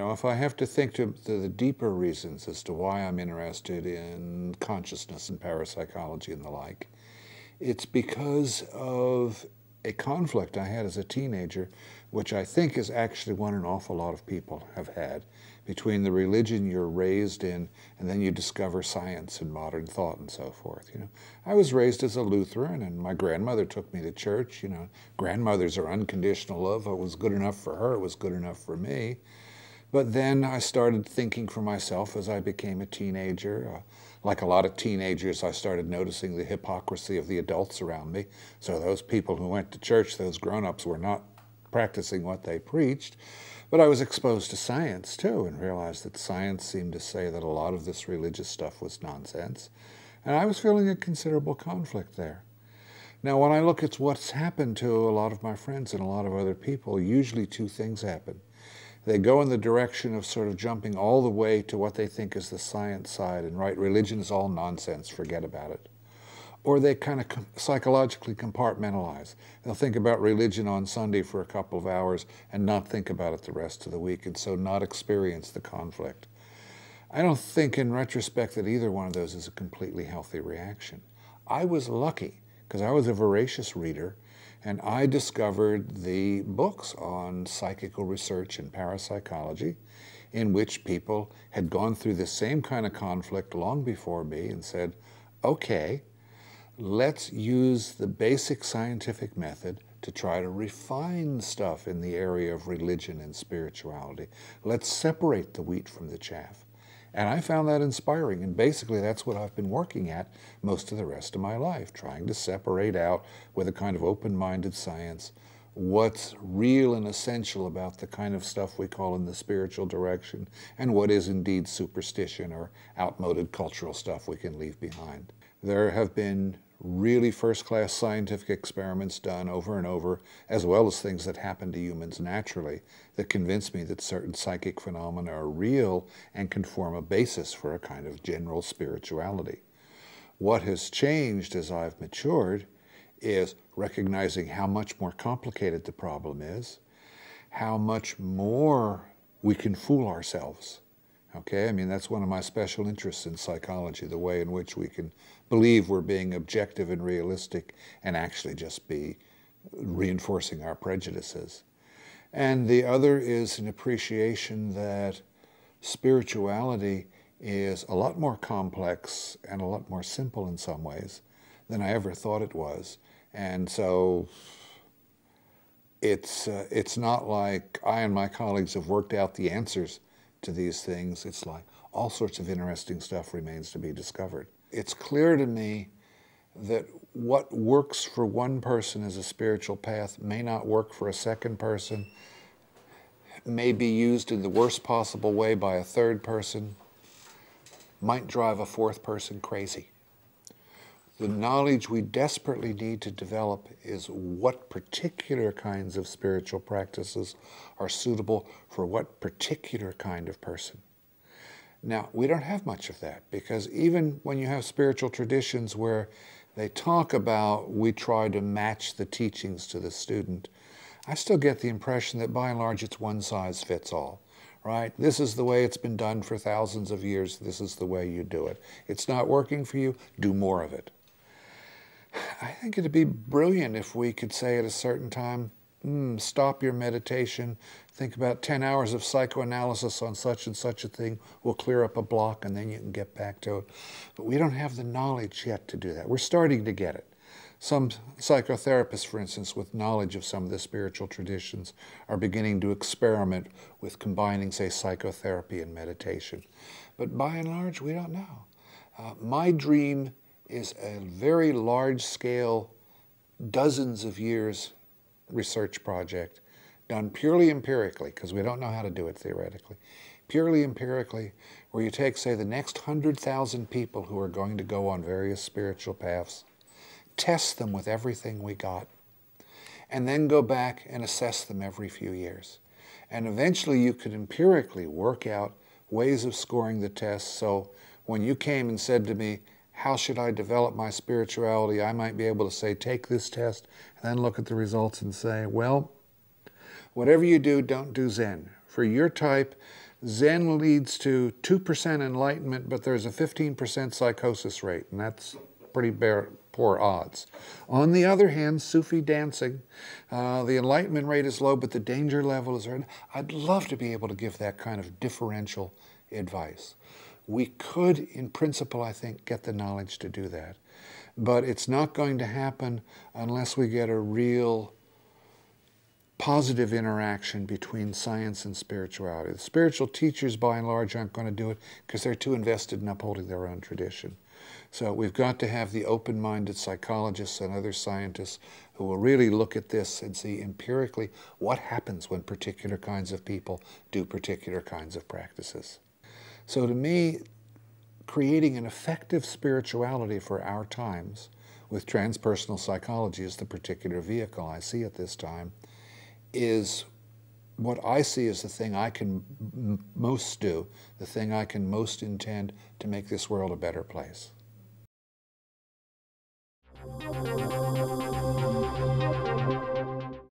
know, if I have to think to the deeper reasons as to why I'm interested in consciousness and parapsychology and the like, it's because of a conflict I had as a teenager, which I think is actually one an awful lot of people have had, between the religion you're raised in and then you discover science and modern thought and so forth. You know, I was raised as a Lutheran, and my grandmother took me to church. You know, grandmothers are unconditional love. It was good enough for her. It was good enough for me. But then I started thinking for myself as I became a teenager. Like a lot of teenagers, I started noticing the hypocrisy of the adults around me. So those people who went to church, those grown-ups, were not practicing what they preached. But I was exposed to science too, and realized that science seemed to say that a lot of this religious stuff was nonsense. And I was feeling a considerable conflict there. Now, when I look at what's happened to a lot of my friends and a lot of other people, usually two things happen. They go in the direction of sort of jumping all the way to what they think is the science side, and right, religion is all nonsense, forget about it. Or they kind of psychologically compartmentalize. They'll think about religion on Sunday for a couple of hours and not think about it the rest of the week, and so not experience the conflict. I don't think in retrospect that either one of those is a completely healthy reaction. I was lucky because I was a voracious reader, and I discovered the books on psychical research and parapsychology in which people had gone through the same kind of conflict long before me and said, okay, let's use the basic scientific method to try to refine stuff in the area of religion and spirituality. Let's separate the wheat from the chaff. And I found that inspiring, and basically that's what I've been working at most of the rest of my life, trying to separate out with a kind of open-minded science what's real and essential about the kind of stuff we call in the spiritual direction and what is indeed superstition or outmoded cultural stuff we can leave behind. There have been really first-class scientific experiments done over and over, as well as things that happen to humans naturally, that convince me that certain psychic phenomena are real and can form a basis for a kind of general spirituality. What has changed as I've matured is recognizing how much more complicated the problem is, how much more we can fool ourselves. Okay, I mean, that's one of my special interests in psychology, the way in which we can believe we're being objective and realistic and actually just be reinforcing our prejudices. And the other is an appreciation that spirituality is a lot more complex and a lot more simple in some ways than I ever thought it was. And so it's not like I and my colleagues have worked out the answers to these things. It's like all sorts of interesting stuff remains to be discovered. It's clear to me that what works for one person as a spiritual path may not work for a second person, may be used in the worst possible way by a third person, might drive a fourth person crazy. The knowledge we desperately need to develop is what particular kinds of spiritual practices are suitable for what particular kind of person. Now, we don't have much of that, because even when you have spiritual traditions where they talk about we try to match the teachings to the student, I still get the impression that by and large it's one size fits all. Right? This is the way it's been done for thousands of years. This is the way you do it. It's not working for you, do more of it. I think it'd be brilliant if we could say at a certain time, stop your meditation, think about 10 hours of psychoanalysis on such and such a thing, will clear up a block, and then you can get back to it. But we don't have the knowledge yet to do that. We're starting to get it. Some psychotherapists, for instance, with knowledge of some of the spiritual traditions, are beginning to experiment with combining, say, psychotherapy and meditation. But by and large, we don't know. My dream is a very large-scale, dozens of years research project done purely empirically, because we don't know how to do it theoretically, purely empirically, where you take, say, the next 100,000 people who are going to go on various spiritual paths, test them with everything we got, and then go back and assess them every few years. And eventually you could empirically work out ways of scoring the tests, so when you came and said to me, how should I develop my spirituality, I might be able to say, take this test, and then look at the results and say, well, whatever you do, don't do Zen. For your type, Zen leads to 2% enlightenment, but there's a 15% psychosis rate, and that's pretty poor odds. On the other hand, Sufi dancing, the enlightenment rate is low, but the danger level is high. I'd love to be able to give that kind of differential advice. We could, in principle, I think, get the knowledge to do that. But it's not going to happen unless we get a real positive interaction between science and spirituality. The spiritual teachers, by and large, aren't going to do it because they're too invested in upholding their own tradition. So we've got to have the open-minded psychologists and other scientists who will really look at this and see empirically what happens when particular kinds of people do particular kinds of practices. So to me, creating an effective spirituality for our times with transpersonal psychology as the particular vehicle I see at this time is what I see as the thing I can most do, the thing I can most intend to make this world a better place.